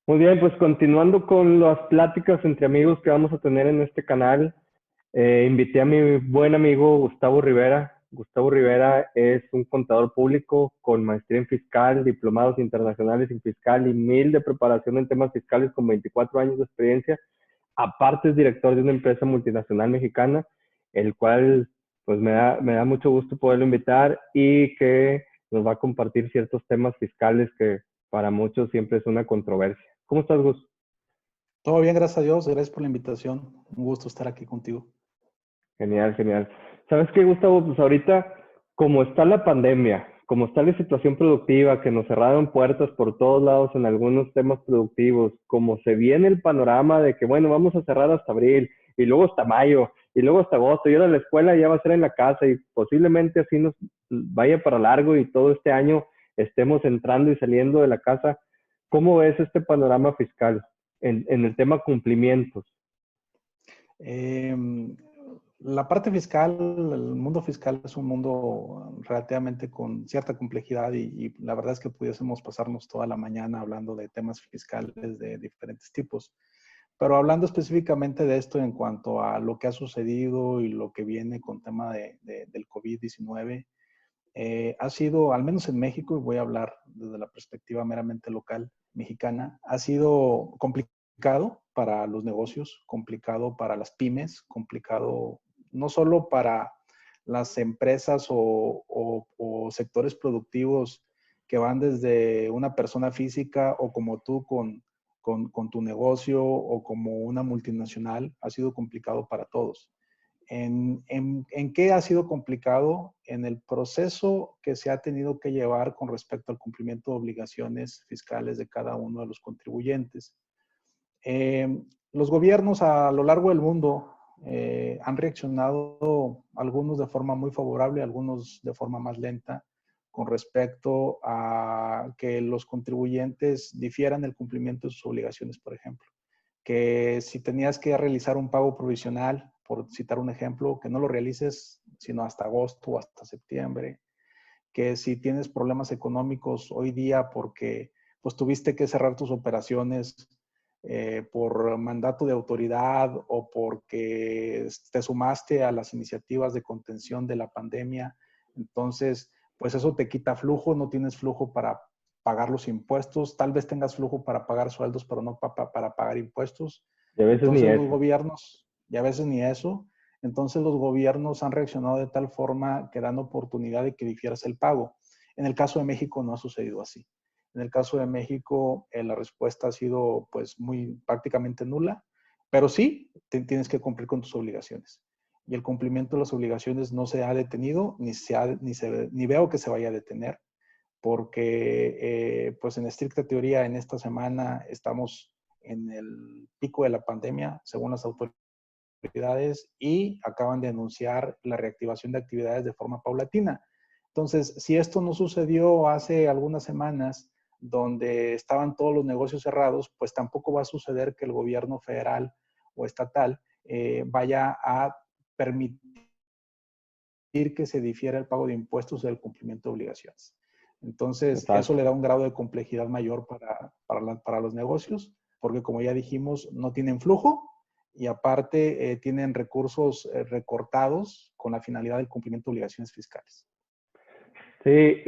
Muy bien, pues continuando con las pláticas entre amigos que vamos a tener en este canal, invité a mi buen amigo Gustavo Rivera. Gustavo Rivera es un contador público con maestría en fiscal, diplomados internacionales en fiscal y 1000 de preparación en temas fiscales con 24 años de experiencia. Aparte es director de una empresa multinacional mexicana, el cual pues me da mucho gusto poderlo invitar y que nos va a compartir ciertos temas fiscales que para muchos siempre es una controversia. ¿Cómo estás, Gus? Todo bien, gracias a Dios. Gracias por la invitación. Un gusto estar aquí contigo. Genial, genial. ¿Sabes qué, Gustavo? Pues ahorita, como está la pandemia, como está la situación productiva, que nos cerraron puertas por todos lados en algunos temas productivos, como se viene el panorama de que, bueno, vamos a cerrar hasta abril, y luego hasta mayo, y luego hasta agosto, y ahora la escuela ya va a ser en la casa, y posiblemente así nos vaya para largo y todo este año estemos entrando y saliendo de la casa. ¿Cómo ves este panorama fiscal en el tema cumplimientos? Em, la parte fiscal, el mundo fiscal es un mundo relativamente con cierta complejidad y la verdad es que pudiésemos pasarnos toda la mañana hablando de temas fiscales de diferentes tipos. Pero hablando específicamente de esto en cuanto a lo que ha sucedido y lo que viene con tema del COVID-19, ha sido, al menos en México, y voy a hablar desde la perspectiva meramente local mexicana, ha sido complicado para los negocios, complicado para las pymes, complicado no solo para las empresas o sectores productivos que van desde una persona física o como tú con tu negocio o como una multinacional, ha sido complicado para todos. ¿En qué ha sido complicado? En el proceso que se ha tenido que llevar con respecto al cumplimiento de obligaciones fiscales de cada uno de los contribuyentes. Los gobiernos a lo largo del mundo han reaccionado, algunos de forma muy favorable, algunos de forma más lenta, con respecto a que los contribuyentes difieran el cumplimiento de sus obligaciones, por ejemplo. Que si tenías que realizar un pago provisional, por citar un ejemplo, que no lo realices sino hasta agosto o hasta septiembre. Que si tienes problemas económicos hoy día porque pues tuviste que cerrar tus operaciones por mandato de autoridad o porque te sumaste a las iniciativas de contención de la pandemia, entonces pues eso te quita flujo, no tienes flujo para pagar los impuestos, tal vez tengas flujo para pagar sueldos, pero no para pagar impuestos. Y a veces ni Entonces los eso. gobiernos, y a veces ni eso, entonces los gobiernos han reaccionado de tal forma que dan oportunidad de que difieras el pago. En el caso de México no ha sucedido así. En el caso de México, la respuesta ha sido pues muy prácticamente nula, pero sí tienes que cumplir con tus obligaciones. Y el cumplimiento de las obligaciones no se ha detenido, ni veo que se vaya a detener, porque pues en estricta teoría en esta semana estamos en el pico de la pandemia, según las autoridades, y acaban de anunciar la reactivación de actividades de forma paulatina. Entonces, si esto no sucedió hace algunas semanas, donde estaban todos los negocios cerrados, pues tampoco va a suceder que el gobierno federal o estatal vaya a permitir que se difiera el pago de impuestos o el cumplimiento de obligaciones. Entonces, eso Exacto. le da un grado de complejidad mayor para los negocios, porque como ya dijimos, no tienen flujo y aparte tienen recursos recortados con la finalidad del cumplimiento de obligaciones fiscales. Sí,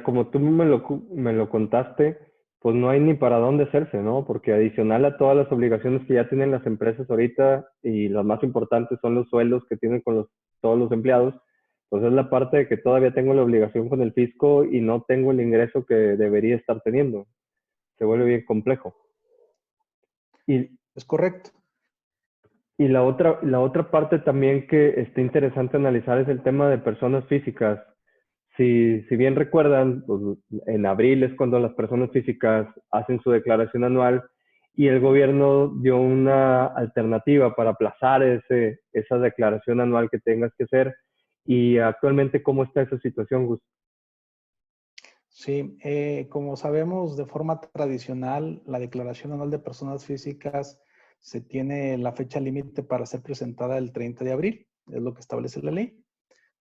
como tú me lo contaste, pues no hay ni para dónde hacerse, ¿no? Porque adicional a todas las obligaciones que ya tienen las empresas ahorita, y las más importantes son los sueldos que tienen con todos los empleados, pues es la parte de que todavía tengo la obligación con el fisco y no tengo el ingreso que debería estar teniendo. Se vuelve bien complejo. Y, Es correcto. y la otra parte también que está interesante analizar es el tema de personas físicas. Si bien recuerdan, pues, en abril es cuando las personas físicas hacen su declaración anual y el gobierno dio una alternativa para aplazar esa declaración anual que tengas que hacer. Y actualmente, ¿cómo está esa situación, Gus? Sí, como sabemos, de forma tradicional, la declaración anual de personas físicas se tiene la fecha límite para ser presentada el 30 de abril, es lo que establece la ley.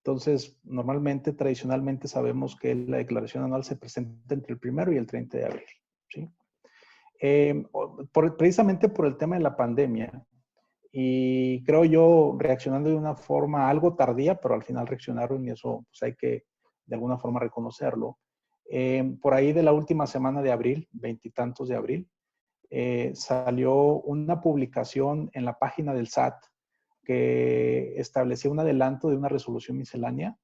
Entonces, normalmente, tradicionalmente sabemos que la declaración anual se presenta entre el 1 y el 30 de abril, ¿sí? Precisamente por el tema de la pandemia, y creo yo reaccionando de una forma algo tardía, pero al final reaccionaron y eso pues hay que de alguna forma reconocerlo. Por ahí de la última semana de abril, veintitantos de abril, salió una publicación en la página del SAT que establecía un adelanto de una resolución miscelánea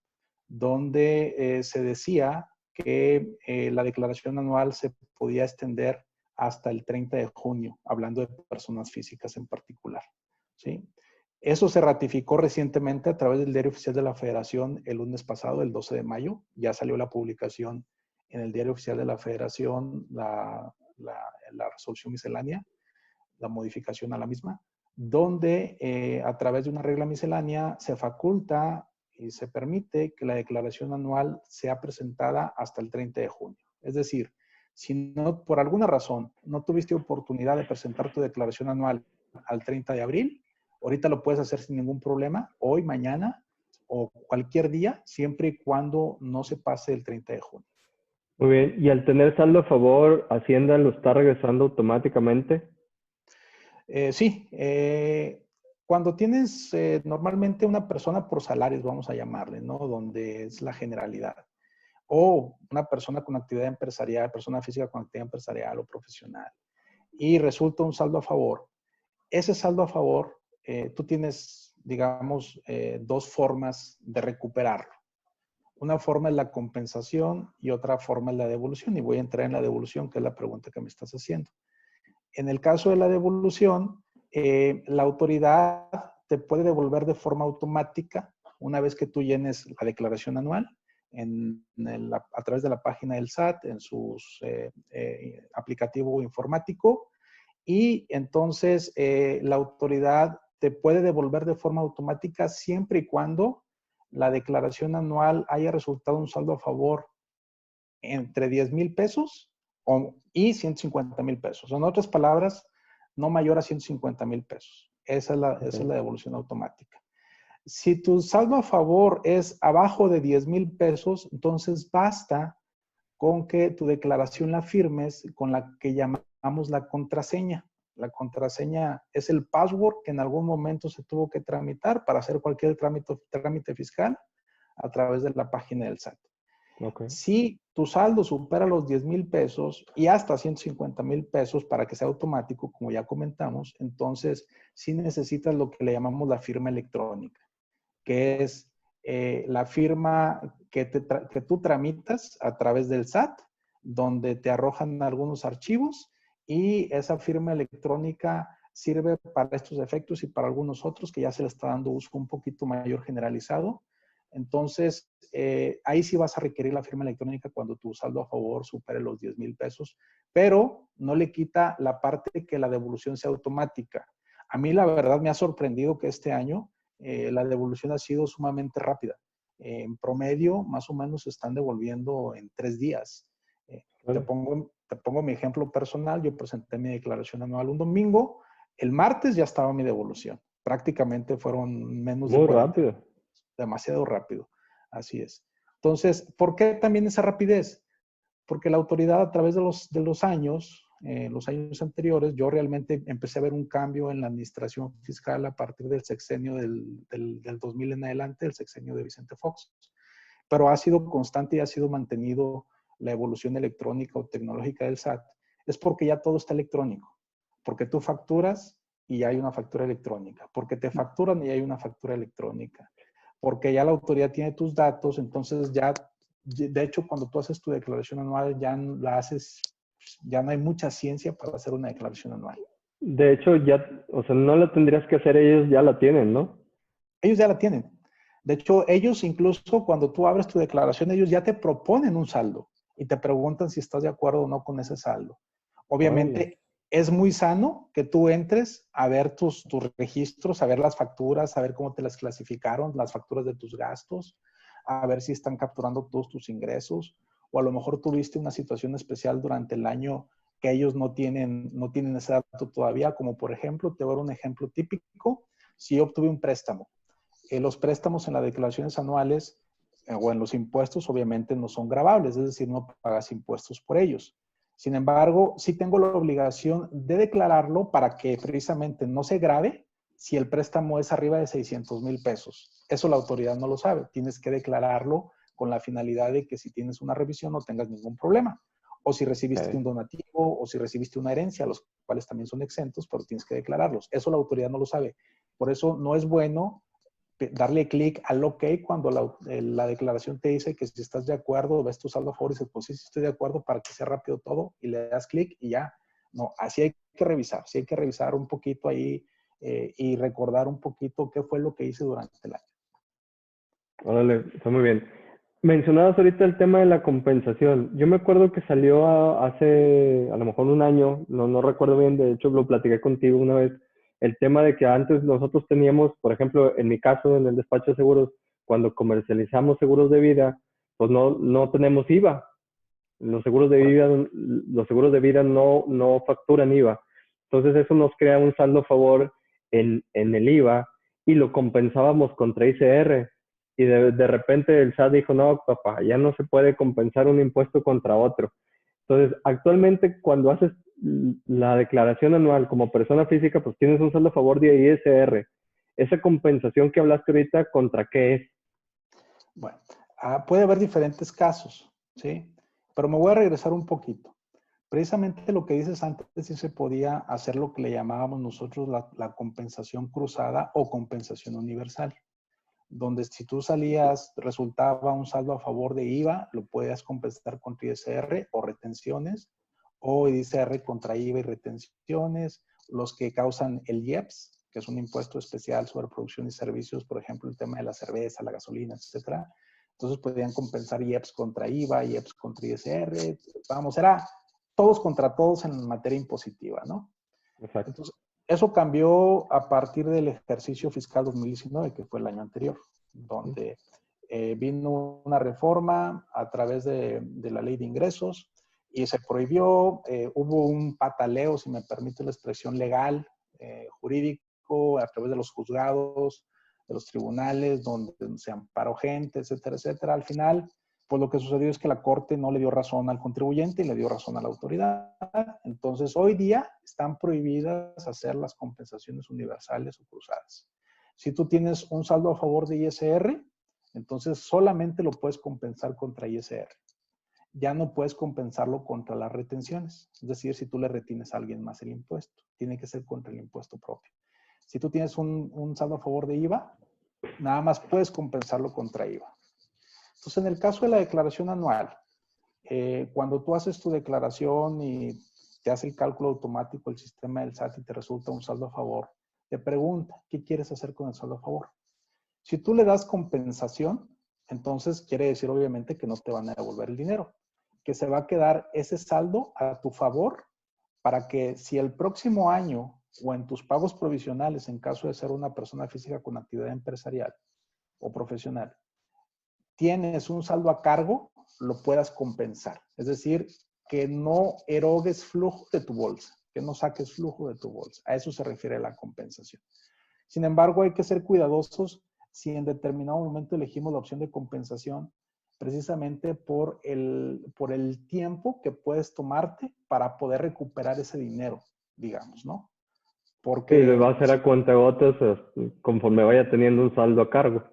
donde se decía que la declaración anual se podía extender hasta el 30 de junio, hablando de personas físicas en particular. ¿Sí? Eso se ratificó recientemente a través del Diario Oficial de la Federación el lunes pasado, el 12 de mayo. Ya salió la publicación en el Diario Oficial de la Federación, la resolución miscelánea, la modificación a la misma, donde a través de una regla miscelánea se faculta y se permite que la declaración anual sea presentada hasta el 30 de junio. Es decir, si no, por alguna razón no tuviste oportunidad de presentar tu declaración anual al 30 de abril, ahorita lo puedes hacer sin ningún problema, hoy, mañana o cualquier día, siempre y cuando no se pase el 30 de junio. Muy bien. Y al tener saldo a favor, ¿Hacienda lo está regresando automáticamente? Sí, cuando tienes normalmente una persona por salarios, vamos a llamarle, ¿no? Donde es la generalidad. O una persona con actividad empresarial, persona física con actividad empresarial o profesional. Y resulta un saldo a favor. Ese saldo a favor, tú tienes, digamos, dos formas de recuperarlo. Una forma es la compensación y otra forma es la devolución. Y voy a entrar en la devolución, que es la pregunta que me estás haciendo. En el caso de la devolución, la autoridad te puede devolver de forma automática una vez que tú llenes la declaración anual a través de la página del SAT, en su aplicativo informático, y entonces la autoridad te puede devolver de forma automática siempre y cuando la declaración anual haya resultado un saldo a favor entre 10,000 pesos y 150,000 pesos. En otras palabras, no mayor a 150,000 pesos. Esa es la devolución automática. Si tu saldo a favor es abajo de 10,000 pesos, entonces basta con que tu declaración la firmes con la que llamamos la contraseña. La contraseña es el password que en algún momento se tuvo que tramitar para hacer cualquier trámite fiscal a través de la página del SAT. Okay. Si tu saldo supera los 10,000 pesos y hasta 150,000 pesos para que sea automático, como ya comentamos, entonces sí necesitas lo que le llamamos la firma electrónica, que es la firma que tú tramitas a través del SAT, donde te arrojan algunos archivos y esa firma electrónica sirve para estos efectos y para algunos otros que ya se le está dando uso un poquito mayor generalizado. Entonces, ahí sí vas a requerir la firma electrónica cuando tu saldo a favor supere los 10,000 pesos, pero no le quita la parte que la devolución sea automática. A mí la verdad me ha sorprendido que este año la devolución ha sido sumamente rápida. En promedio, más o menos se están devolviendo en 3 días. Te pongo mi ejemplo personal. Yo presenté mi declaración anual un domingo. El martes ya estaba mi devolución. Prácticamente fueron menos de Muy 40. rápido. Demasiado rápido. Así es. Entonces, ¿por qué también esa rapidez? Porque la autoridad a través de los años anteriores, yo realmente empecé a ver un cambio en la administración fiscal a partir del sexenio del 2000 en adelante, el sexenio de Vicente Fox. Pero ha sido constante y ha sido mantenido la evolución electrónica o tecnológica del SAT. Es porque ya todo está electrónico. Porque tú facturas y hay una factura electrónica. Porque te facturan y hay una factura electrónica. Porque ya la autoridad tiene tus datos, entonces ya, de hecho, cuando tú haces tu declaración anual, ya la haces, ya no hay mucha ciencia para hacer una declaración anual. De hecho, ya, o sea, no la tendrías que hacer, ellos ya la tienen, ¿no? Ellos ya la tienen. De hecho, ellos incluso cuando tú abres tu declaración, ellos ya te proponen un saldo y te preguntan si estás de acuerdo o no con ese saldo. Órale. Obviamente, es muy sano que tú entres a ver tus registros, a ver las facturas, a ver cómo te las clasificaron, las facturas de tus gastos, a ver si están capturando todos tus ingresos, o a lo mejor tuviste una situación especial durante el año que ellos no tienen ese dato todavía, como por ejemplo, te voy a dar un ejemplo típico, si yo obtuve un préstamo. Los préstamos en las declaraciones anuales o en los impuestos obviamente no son gravables, es decir, no pagas impuestos por ellos. Sin embargo, sí tengo la obligación de declararlo para que precisamente no se grave si el préstamo es arriba de 600,000 pesos. Eso la autoridad no lo sabe. Tienes que declararlo con la finalidad de que si tienes una revisión no tengas ningún problema. O si recibiste Ok. un donativo o si recibiste una herencia, los cuales también son exentos, pero tienes que declararlos. Eso la autoridad no lo sabe. Por eso no es bueno darle clic al OK cuando la declaración te dice que si estás de acuerdo, ves tu saldo a favor y dices, pues sí, sí estoy de acuerdo para que sea rápido todo y le das clic y ya. No, así hay que revisar, sí hay que revisar un poquito ahí y recordar un poquito qué fue lo que hice durante el año. Órale, está muy bien. Mencionabas ahorita el tema de la compensación. Yo me acuerdo que salió hace a lo mejor un año, no recuerdo bien, de hecho lo platiqué contigo una vez, el tema de que antes nosotros teníamos, por ejemplo, en mi caso, en el despacho de seguros, cuando comercializamos seguros de vida, pues no tenemos IVA. Los seguros de Correcto. vida, los seguros de vida no facturan IVA. Entonces eso nos crea un saldo a favor en el IVA y lo compensábamos contra ICR. Y de repente el SAT dijo, no, papá, ya no se puede compensar un impuesto contra otro. Entonces, actualmente cuando haces la declaración anual como persona física, pues tienes un saldo a favor de ISR. Esa compensación que hablaste ahorita, ¿contra qué es? Bueno, puede haber diferentes casos, ¿sí? Pero me voy a regresar un poquito. Precisamente lo que dices antes, sí se podía hacer lo que le llamábamos nosotros la compensación cruzada o compensación universal, donde si tú salías, resultaba un saldo a favor de IVA, lo podías compensar contra ISR o retenciones, o ISR contra IVA y retenciones, los que causan el IEPS, que es un impuesto especial sobre producción y servicios, por ejemplo, el tema de la cerveza, la gasolina, etcétera. Entonces podían compensar IEPS contra IVA, IEPS contra ISR, vamos, era todos contra todos en materia impositiva, ¿no? Exacto. Entonces, eso cambió a partir del ejercicio fiscal 2019, que fue el año anterior, donde vino una reforma a través de la ley de ingresos y se prohibió, hubo un pataleo, si me permite la expresión legal, jurídico, a través de los juzgados, de los tribunales, donde se amparó gente, etcétera, etcétera. Al final, pues lo que sucedió es que la Corte no le dio razón al contribuyente y le dio razón a la autoridad. Entonces, hoy día están prohibidas hacer las compensaciones universales o cruzadas. Si tú tienes un saldo a favor de ISR, entonces solamente lo puedes compensar contra ISR. Ya no puedes compensarlo contra las retenciones. Es decir, si tú le retienes a alguien más el impuesto, tiene que ser contra el impuesto propio. Si tú tienes un saldo a favor de IVA, nada más puedes compensarlo contra IVA. Entonces, en el caso de la declaración anual, cuando tú haces tu declaración y te hace el cálculo automático el sistema del SAT y te resulta un saldo a favor, te pregunta, ¿qué quieres hacer con el saldo a favor? Si tú le das compensación, entonces quiere decir obviamente que no te van a devolver el dinero, que se va a quedar ese saldo a tu favor para que si el próximo año o en tus pagos provisionales, en caso de ser una persona física con actividad empresarial o profesional, tienes un saldo a cargo, lo puedas compensar. Es decir, que no erogues flujo de tu bolsa, que no saques flujo de tu bolsa. A eso se refiere la compensación. Sin embargo, hay que ser cuidadosos si en determinado momento elegimos la opción de compensación, precisamente por el tiempo que puedes tomarte para poder recuperar ese dinero, digamos, ¿no? Sí, le va Porque, a hacer a cuentagotas conforme vaya teniendo un saldo a cargo.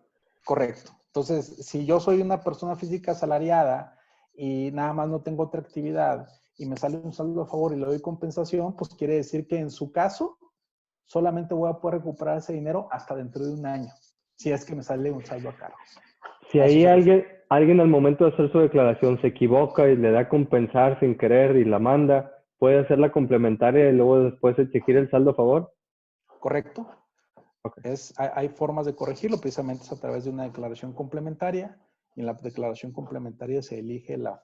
correcto. Entonces, si yo soy una persona física asalariada y nada más no tengo otra actividad y me sale un saldo a favor y le doy compensación, pues quiere decir que en su caso solamente voy a poder recuperar ese dinero hasta dentro de un año, si es que me sale un saldo a cargo. Si A eso ahí se refiere. alguien al momento de hacer su declaración se equivoca y le da a compensar sin querer y la manda, puede hacer la complementaria y luego después exigir el saldo a favor. ¿Correcto? Ok. Hay formas de corregirlo, precisamente es a través de una declaración complementaria y en la declaración complementaria se elige la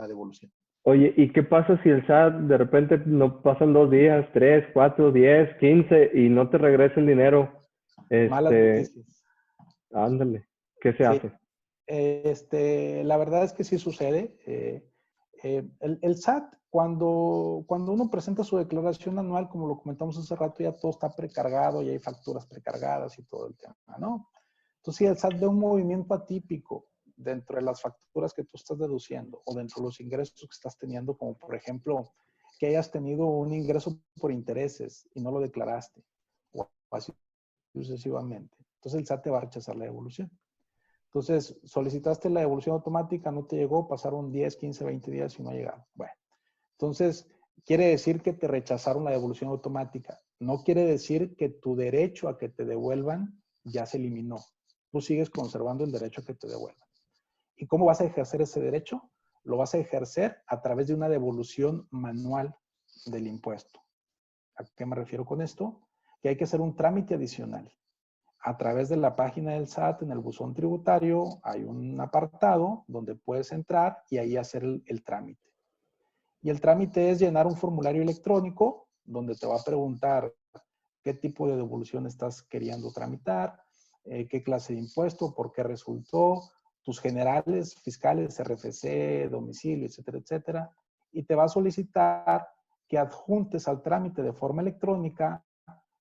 devolución. Oye, ¿y qué pasa si el SAT de repente no pasan 2 días, 3, 4, 10, 15 y no te regresa el dinero? Malas noticias. Ándale, ¿qué se Sí, hace? la verdad es que sí sucede. El SAT, cuando uno presenta su declaración anual, como lo comentamos hace rato, ya todo está precargado, ya hay facturas precargadas y todo el tema, ¿no? Entonces, si el SAT ve un movimiento atípico dentro de las facturas que tú estás deduciendo o dentro de los ingresos que estás teniendo, como por ejemplo, que hayas tenido un ingreso por intereses y no lo declaraste, o así sucesivamente. Entonces el SAT te va a rechazar la devolución. Entonces, solicitaste la devolución automática, no te llegó, pasaron 10, 15, 20 días y no ha llegado. Bueno, entonces quiere decir que te rechazaron la devolución automática. No quiere decir que tu derecho a que te devuelvan ya se eliminó. Tú sigues conservando el derecho a que te devuelvan. ¿Y cómo vas a ejercer ese derecho? Lo vas a ejercer a través de una devolución manual del impuesto. ¿A qué me refiero con esto? Que hay que hacer un trámite adicional. A través de la página del SAT, en el buzón tributario, hay un apartado donde puedes entrar y ahí hacer el trámite. Y el trámite es llenar un formulario electrónico donde te va a preguntar qué tipo de devolución estás queriendo tramitar, qué clase de impuesto, por qué resultó, tus generales, fiscales, RFC, domicilio, etcétera, etcétera. Y te va a solicitar que adjuntes al trámite de forma electrónica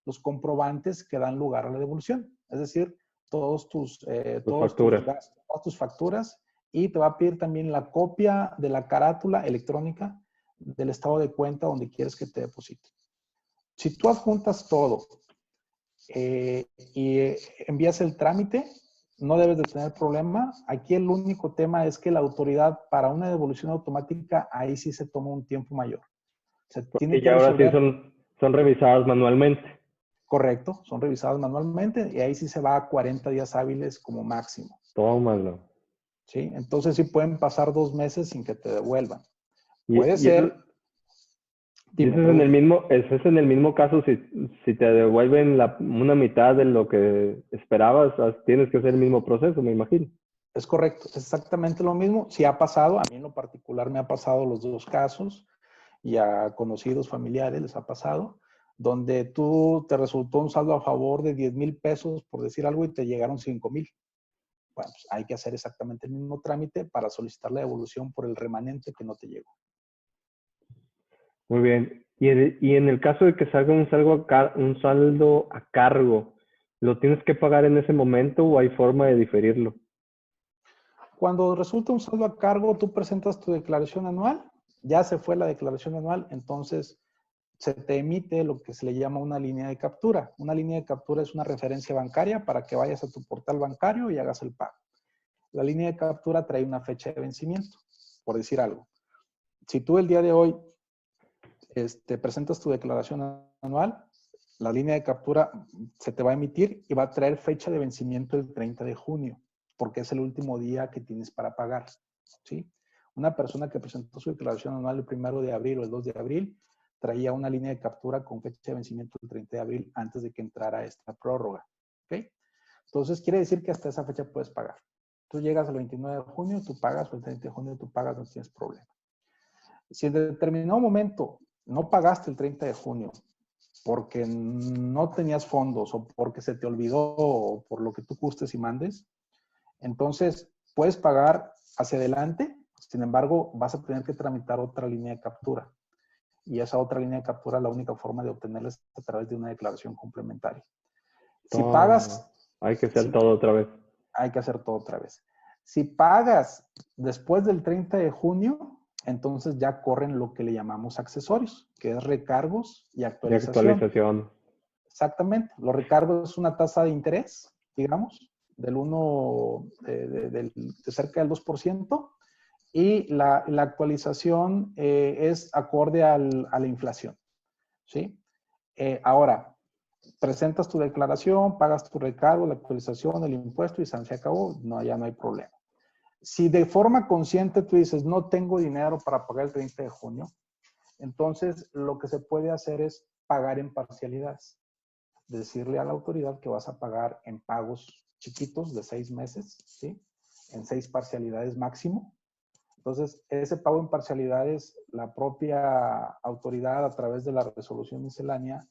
los comprobantes que dan lugar a la devolución. Es decir, todos tus facturas. gastos, todas tus facturas, y te va a pedir también la copia de la carátula electrónica del estado de cuenta donde quieres que te deposite. Si tú adjuntas todo y envías el trámite, no debes de tener problema. Aquí el único tema es que la autoridad para una devolución automática, ahí sí se toma un tiempo mayor. Se tiene Y que ya ahora sí resolver. son revisadas manualmente. Correcto, son revisadas manualmente y ahí sí se va a 40 días hábiles como máximo. Tómalo. ¿Sí? Entonces sí pueden pasar 2 meses sin que te devuelvan. Y, Puede y eso, ser, y dime, pregunta. eso es en el mismo caso si te devuelven una mitad de lo que esperabas, tienes que hacer el mismo proceso, me imagino. Es correcto, es exactamente lo mismo. Si ha pasado, a mí en lo particular me ha pasado los dos casos y a conocidos familiares les ha pasado, donde tú te resultó un saldo a favor de 10,000 pesos, por decir algo, y te llegaron 5,000. Bueno, pues hay que hacer exactamente el mismo trámite para solicitar la devolución por el remanente que no te llegó. Muy bien. Y en el caso de que salga un saldo a cargo, ¿lo tienes que pagar en ese momento o hay forma de diferirlo? Cuando resulta un saldo a cargo, tú presentas tu declaración anual, ya se fue la declaración anual, entonces se te emite lo que se le llama una línea de captura. Una línea de captura es una referencia bancaria para que vayas a tu portal bancario y hagas el pago. La línea de captura trae una fecha de vencimiento, por decir algo. Si tú el día de hoy presentas tu declaración anual, la línea de captura se te va a emitir y va a traer fecha de vencimiento el 30 de junio, porque es el último día que tienes para pagar, ¿sí? Una persona que presentó su declaración anual el 1 de abril o el 2 de abril traía una línea de captura con fecha de vencimiento el 30 de abril antes de que entrara esta prórroga, ¿ok? Entonces, quiere decir que hasta esa fecha puedes pagar. Tú llegas al 29 de junio, tú pagas, o el 30 de junio tú pagas, no tienes problema. Si en determinado momento no pagaste el 30 de junio porque no tenías fondos o porque se te olvidó o por lo que tú gustes y mandes, entonces puedes pagar hacia adelante, sin embargo vas a tener que tramitar otra línea de captura. Y esa otra línea de captura, la única forma de obtenerla es a través de una declaración complementaria. Si pagas, Hay que hacer si, todo otra vez. hay que hacer todo otra vez. Si pagas después del 30 de junio, entonces ya corren lo que le llamamos accesorios, que es recargos y De actualización. actualización. Exactamente. Los recargos es una tasa de interés, digamos, del 1, de cerca del 2%, y la actualización es acorde a la inflación, ¿sí? Ahora, presentas tu declaración, pagas tu recargo, la actualización, el impuesto y se acabó, no, ya no hay problema. Si de forma consciente tú dices, no tengo dinero para pagar el 30 de junio, entonces lo que se puede hacer es pagar en parcialidades. Decirle a la autoridad que vas a pagar en pagos chiquitos de 6 meses, ¿sí? En 6 parcialidades máximo. Entonces, ese pago en parcialidades, la propia autoridad a través de la resolución miscelánea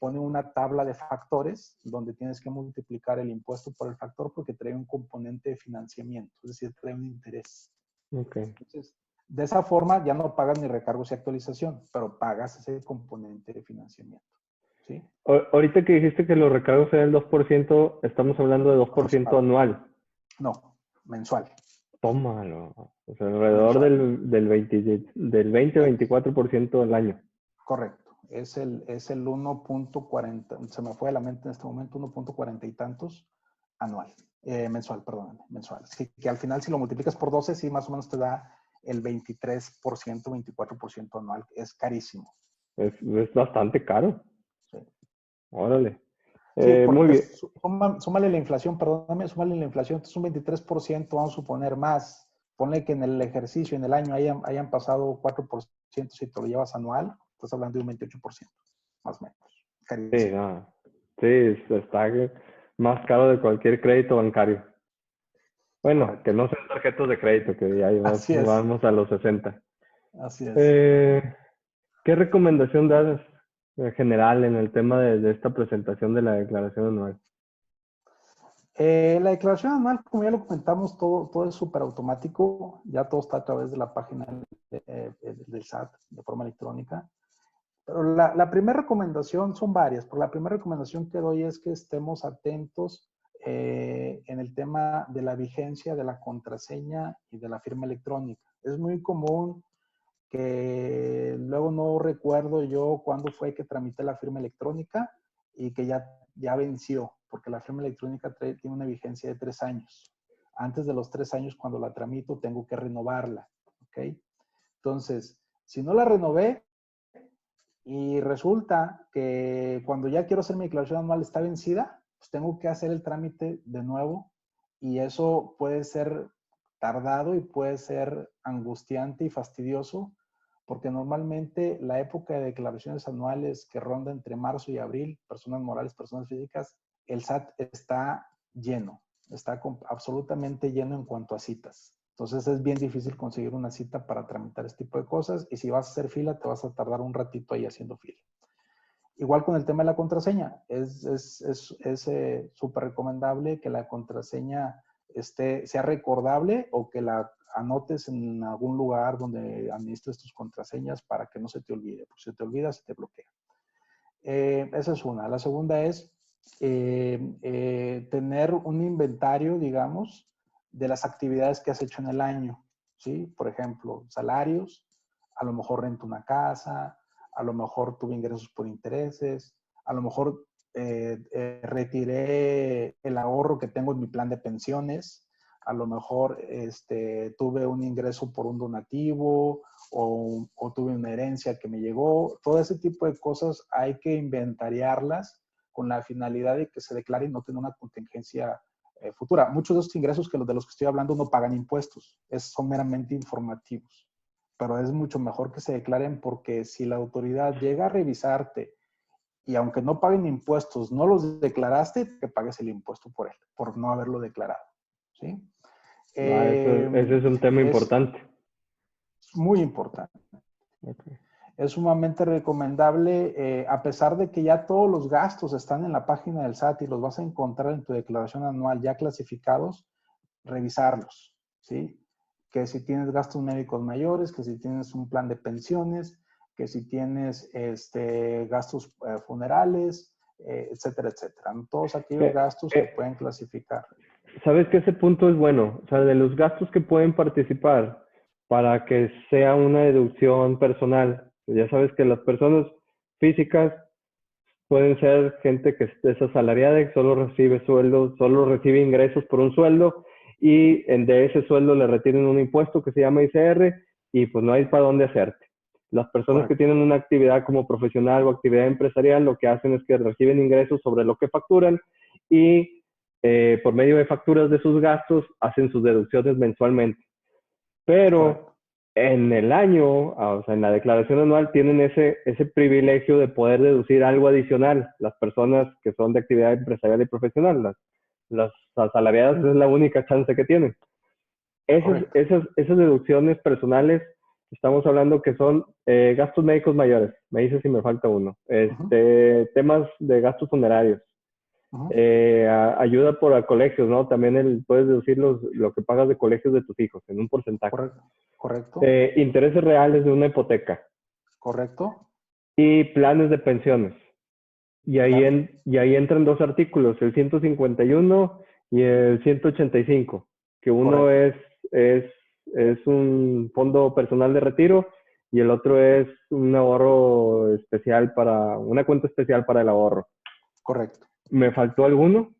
pone una tabla de factores donde tienes que multiplicar el impuesto por el factor porque trae un componente de financiamiento, es decir, trae un interés. Okay. Entonces, de esa forma ya no pagas ni recargos y actualización, pero pagas ese componente de financiamiento. ¿Sí? Ahorita que dijiste que los recargos eran el 2%, estamos hablando de 2% Aproximado. anual. No, mensual. Tómalo. O sea, alrededor mensual. del 20-24% al año. Correcto. Es el 1.40, se me fue de la mente en este momento, 1.40 y tantos anual. Mensual, perdón, mensual. Sí, que al final si lo multiplicas por 12, sí más o menos te da el 23%, 24% anual. Es carísimo. Es bastante caro. Sí, Órale. sí, Muy porque bien. súmale la inflación, perdóname, súmale la inflación, entonces un 23%, vamos a suponer más. Ponle que en el ejercicio, en el año, hayan pasado 4% si te lo llevas anual, estás hablando de un 28%, más o menos. Sí, Carísimo. no. Sí, está más caro de cualquier crédito bancario. Bueno, que Correcto. no sean tarjetas de crédito, que ya Así es, vamos a los 60. así es. Eh, ¿Qué recomendación das en general en el tema de esta presentación de la declaración anual? La declaración anual, como ya lo comentamos, todo es súper automático, ya todo está a través de la página del SAT de forma electrónica. Pero la primera recomendación son varias, pero la primera recomendación que doy es que estemos atentos en el tema de la vigencia de la contraseña y de la firma electrónica. Es muy común que luego no recuerdo yo cuándo fue que tramité la firma electrónica y que ya venció, porque la firma electrónica tiene una vigencia de 3 años. Antes de los 3 años, cuando la tramito, tengo que renovarla. ¿Ok? Entonces, si no la renové y resulta que cuando ya quiero hacer mi declaración anual está vencida, pues tengo que hacer el trámite de nuevo y eso puede ser tardado y puede ser angustiante y fastidioso porque normalmente la época de declaraciones anuales que ronda entre marzo y abril, personas morales, personas físicas, el SAT está lleno, está absolutamente lleno en cuanto a citas. Entonces es bien difícil conseguir una cita para tramitar este tipo de cosas y si vas a hacer fila te vas a tardar un ratito ahí haciendo fila. Igual con el tema de la contraseña, es súper recomendable que la contraseña sea recordable o que la anotes en algún lugar donde administres tus contraseñas para que no se te olvide, porque si te olvida se te bloquea. Esa es una. La segunda es tener un inventario, digamos, de las actividades que has hecho en el año, ¿sí? Por ejemplo, salarios, a lo mejor rento una casa, a lo mejor tuve ingresos por intereses, a lo mejor retiré el ahorro que tengo en mi plan de pensiones, a lo mejor tuve un ingreso por un donativo o tuve una herencia que me llegó. Todo ese tipo de cosas hay que inventariarlas con la finalidad de que se declare y no tener una contingencia futura. Muchos de estos ingresos de los que estoy hablando no pagan impuestos, son meramente informativos, pero es mucho mejor que se declaren porque si la autoridad llega a revisarte y aunque no paguen impuestos, no los declaraste, que pagues el impuesto por él, por no haberlo declarado. ¿Sí? Ese es un tema Es importante. muy importante. Okay. Es sumamente recomendable, a pesar de que ya todos los gastos están en la página del SAT y los vas a encontrar en tu declaración anual ya clasificados, revisarlos, ¿sí? Que si tienes gastos médicos mayores, que si tienes un plan de pensiones, que si tienes gastos funerales, etcétera, etcétera. Todos aquellos Eh, gastos que eh, pueden clasificar. Sabes que ese punto es bueno, o sea, de los gastos que pueden participar para que sea una deducción personal. Ya sabes que las personas físicas pueden ser gente que es asalariada y solo recibe sueldo, solo recibe ingresos por un sueldo y de ese sueldo le retienen un impuesto que se llama ICR y pues no hay para dónde hacerte. Las personas que Correcto. tienen una actividad como profesional o actividad empresarial lo que hacen es que reciben ingresos sobre lo que facturan y por medio de facturas de sus gastos hacen sus deducciones mensualmente. Pero Correcto. en el año, o sea, en la declaración anual, tienen ese privilegio de poder deducir algo adicional. Las personas que son de actividad empresarial y profesional, las asalariadas es la única chance que tienen. Correcto. Esas deducciones personales, estamos hablando que son gastos médicos mayores. Me dice si me falta uno. Uh-huh. Temas de gastos funerarios. Uh-huh. Ayuda por colegios, ¿no? También puedes deducir lo que pagas de colegios de tus hijos en un porcentaje. Correcto. Correcto. Intereses reales de una hipoteca Correcto. y planes de pensiones. Claro. Y ahí entran dos artículos, el 151 y el 185, que uno Correcto. es, es un fondo personal de retiro y el otro es un ahorro especial una cuenta especial para el ahorro. Correcto. ¿Me faltó alguno?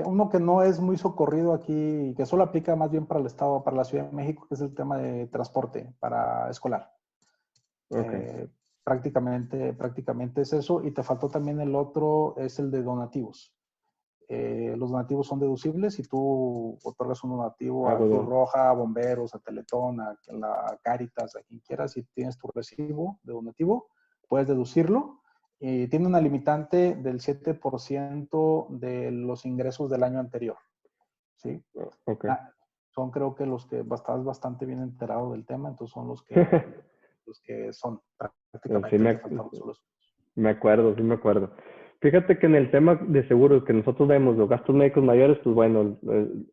Uno que no es muy socorrido aquí, que solo aplica más bien para el Estado, para la Ciudad de México, que es el tema de transporte para escolar. Okay. Prácticamente es eso. Y te faltó también el otro, es el de donativos. Los donativos son deducibles. Si tú otorgas un donativo a Cruz Roja, a Bomberos, a Teletón, a la Cáritas, a quien quieras, si tienes tu recibo de donativo, puedes deducirlo. Tiene una limitante del 7% de los ingresos del año anterior. ¿Sí? Okay. Son creo que los que estás bastante bien enterado del tema, entonces son los que son prácticamente Sí, te faltaron solo. me acuerdo, sí me acuerdo. Fíjate que en el tema de seguros que nosotros vemos, los gastos médicos mayores, pues bueno,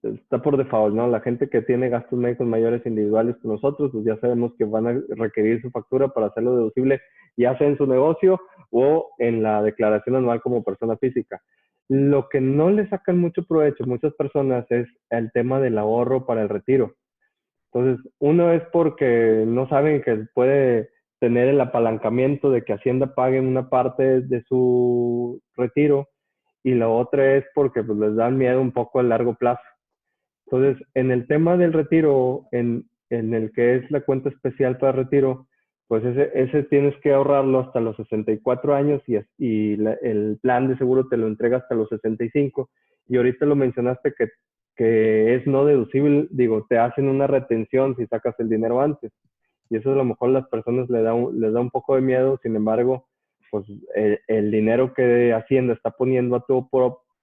está por default, ¿no? La gente que tiene gastos médicos mayores individuales con nosotros, pues ya sabemos que van a requerir su factura para hacerlo deducible, ya sea en su negocio o en la declaración anual como persona física. Lo que no le sacan mucho provecho a muchas personas es el tema del ahorro para el retiro. Entonces, uno es porque no saben que puede tener el apalancamiento de que Hacienda pague una parte de su retiro y la otra es porque pues, les dan miedo un poco a largo plazo. Entonces, en el tema del retiro, en el que es la cuenta especial para retiro, pues ese tienes que ahorrarlo hasta los 64 años el plan de seguro te lo entrega hasta los 65. Y ahorita lo mencionaste que es no deducible, digo, te hacen una retención si sacas el dinero antes. Y eso a lo mejor a las personas les da un poco de miedo, sin embargo, pues el dinero que Hacienda está poniendo a tu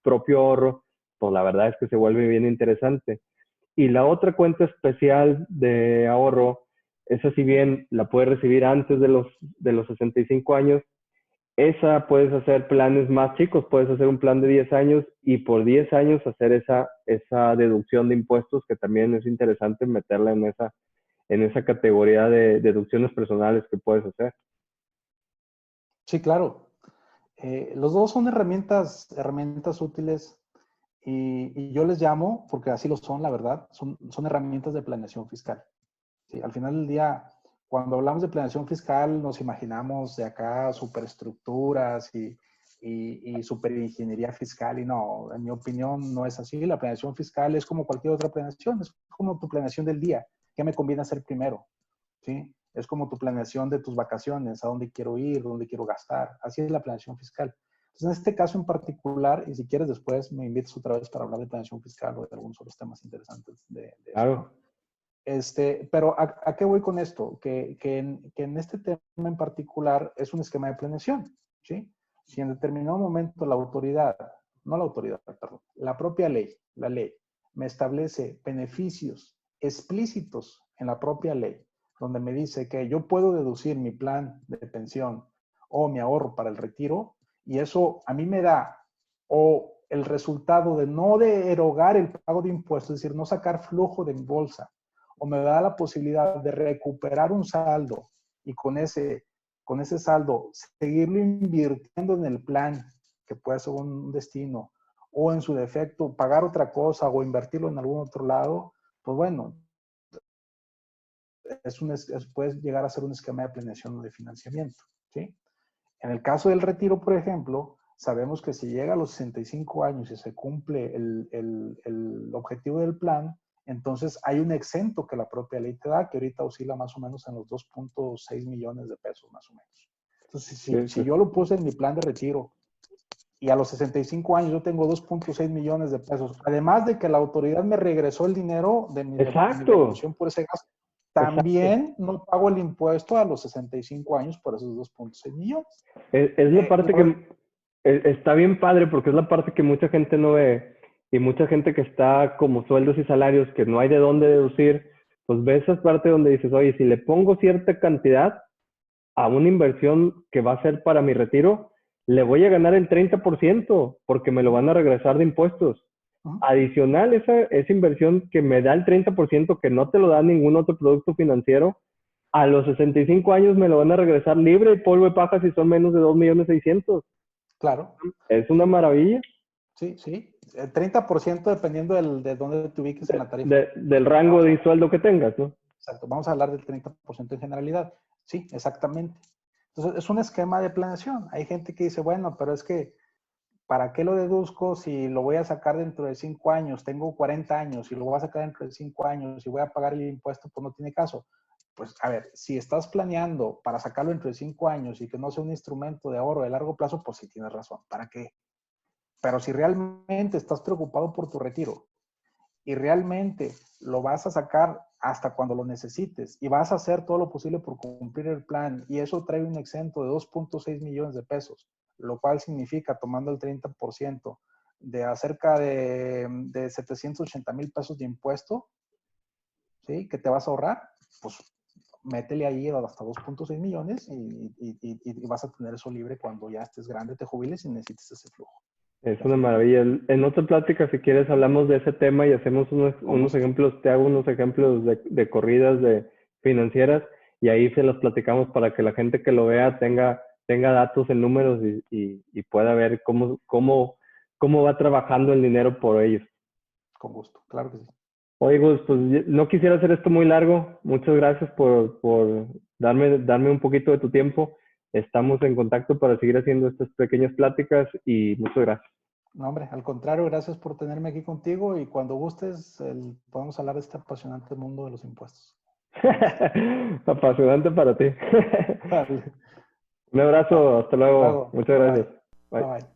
propio ahorro, pues la verdad es que se vuelve bien interesante. Y la otra cuenta especial de ahorro, esa si bien la puedes recibir antes de los 65 años, esa puedes hacer planes más chicos, puedes hacer un plan de 10 años y por 10 años hacer esa deducción de impuestos, que también es interesante meterla en esa categoría de deducciones personales que puedes hacer. Sí, claro. Los dos son herramientas útiles y yo les llamo, porque así lo son, la verdad, son herramientas de planeación fiscal. Sí, al final del día, cuando hablamos de planeación fiscal, nos imaginamos de acá superestructuras y superingeniería fiscal y no, en mi opinión no es así. La planeación fiscal es como cualquier otra planeación, es como tu planeación del día. ¿Qué me conviene hacer primero? ¿Sí? Es como tu planeación de tus vacaciones, a dónde quiero ir, dónde quiero gastar. Así es la planeación fiscal. Entonces, en este caso en particular, y si quieres después me invitas otra vez para hablar de planeación fiscal o de algunos otros temas interesantes de eso, Claro. ¿no? Pero ¿a qué voy con esto? Que en este tema en particular es un esquema de planeación, ¿sí? Si en determinado momento la propia ley, la ley, me establece beneficios explícitos en la propia ley, donde me dice que yo puedo deducir mi plan de pensión o mi ahorro para el retiro, y eso a mí me da o el resultado de no erogar el pago de impuestos, es decir, no sacar flujo de mi bolsa, o me da la posibilidad de recuperar un saldo y con ese saldo seguirlo invirtiendo en el plan, que puede ser un destino, o en su defecto pagar otra cosa o invertirlo en algún otro lado, pues bueno, puede llegar a ser un esquema de planeación o de financiamiento, ¿sí? En el caso del retiro, por ejemplo, sabemos que si llega a los 65 años y se cumple el objetivo del plan, entonces hay un exento que la propia ley te da, que ahorita oscila más o menos en los 2.6 millones de pesos, más o menos. Entonces, si yo lo puse en mi plan de retiro y a los 65 años yo tengo 2.6 millones de pesos, además de que la autoridad me regresó el dinero de mi devolución por ese gasto, también no pago el impuesto a los 65 años por esos 2.6 millones. Es la parte que está bien padre porque es la parte que mucha gente no ve y mucha gente que está como sueldos y salarios que no hay de dónde deducir, pues ve esa parte donde dices, oye, si le pongo cierta cantidad a una inversión que va a ser para mi retiro, le voy a ganar el 30% porque me lo van a regresar de impuestos. Adicional, esa inversión que me da el 30% que no te lo da ningún otro producto financiero, a los 65 años me lo van a regresar libre, polvo de paja si son menos de 2.600.000. Claro. Es una maravilla. Sí, sí. El 30% dependiendo de dónde te ubiques en la tarifa. Del rango de sueldo que tengas, ¿no? Exacto, vamos a hablar del 30% en generalidad. Sí, exactamente. Entonces, es un esquema de planeación. Hay gente que dice, bueno, pero es que, ¿para qué lo deduzco si lo voy a sacar dentro de 5 años? Tengo 40 años y lo voy a sacar dentro de 5 años y voy a pagar el impuesto, pues no tiene caso. Pues, a ver, si estás planeando para sacarlo dentro de 5 años y que no sea un instrumento de ahorro de largo plazo, pues sí tienes razón. ¿Para qué? Pero si realmente estás preocupado por tu retiro y realmente lo vas a sacar hasta cuando lo necesites y vas a hacer todo lo posible por cumplir el plan y eso trae un exento de 2.6 millones de pesos, lo cual significa, tomando el 30%, de acerca de 780 mil pesos de impuesto, ¿sí? Que te vas a ahorrar, pues métele ahí hasta 2.6 millones y vas a tener eso libre cuando ya estés grande, te jubiles y necesites ese flujo. Es una maravilla. En otra plática, si quieres, hablamos de ese tema y hacemos unos ejemplos, te hago unos ejemplos de corridas de financieras y ahí se los platicamos para que la gente que lo vea tenga datos en números y pueda ver cómo va trabajando el dinero por ellos. Con gusto, claro que sí. Oye, Gus, pues no quisiera hacer esto muy largo. Muchas gracias por darme un poquito de tu tiempo. Estamos en contacto para seguir haciendo estas pequeñas pláticas y muchas gracias. No, hombre, al contrario, gracias por tenerme aquí contigo y cuando gustes podemos hablar de este apasionante mundo de los impuestos. Apasionante para ti. Vale. Un abrazo, hasta luego. Luego, Muchas bye gracias. bye. Bye. Bye bye.